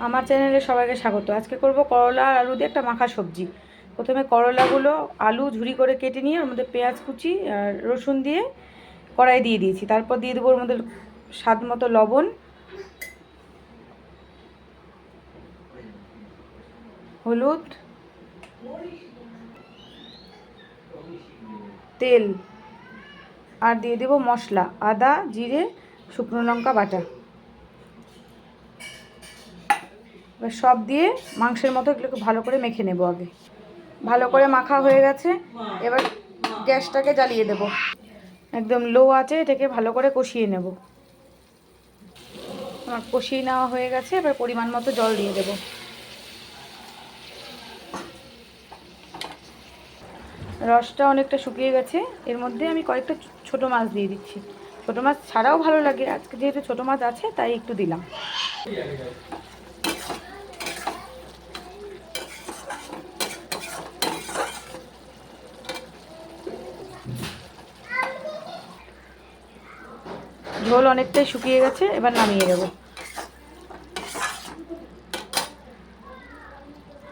আমার চ্যানেলে সবাইকে স্বাগত। আজকে করব করলা আর আলু দিয়ে একটা মাখা সবজি। প্রথমে করলাগুলো আলু ঝুরি করে কেটে নিয়ে ওর মধ্যে পেঁয়াজ কুচি আর রসুন দিয়ে কড়াই দিয়ে দিয়েছি। তারপর দিয়ে দেবো ওর মধ্যে স্বাদ মতো লবণ, হলুদ, তেল আর দিয়ে দেবো মশলা, আদা, জিরে, শুকনো লঙ্কা বাটা। এবার সব দিয়ে মাংসের মতো এগুলোকে ভালো করে মেখে নেব। আগে ভালো করে মাখা হয়ে গেছে, এবার গ্যাসটাকে জ্বালিয়ে দেব। একদম লো আছে, এটাকে ভালো করে কষিয়ে নেব। আমার কষিয়ে নেওয়া হয়ে গেছে, এবার পরিমাণ মতো জল দিয়ে দেব। রসটা অনেকটা শুকিয়ে গেছে, এর মধ্যে আমি কয়েকটা ছোটো মাছ দিয়ে দিচ্ছি। ছোটো মাছ ছাড়াও ভালো লাগে, আজকে যেহেতু ছোটো মাছ আছে তাই একটু দিলাম। ঝোল অনেকটাই শুকিয়ে গেছে, এবার নামিয়ে দেবো।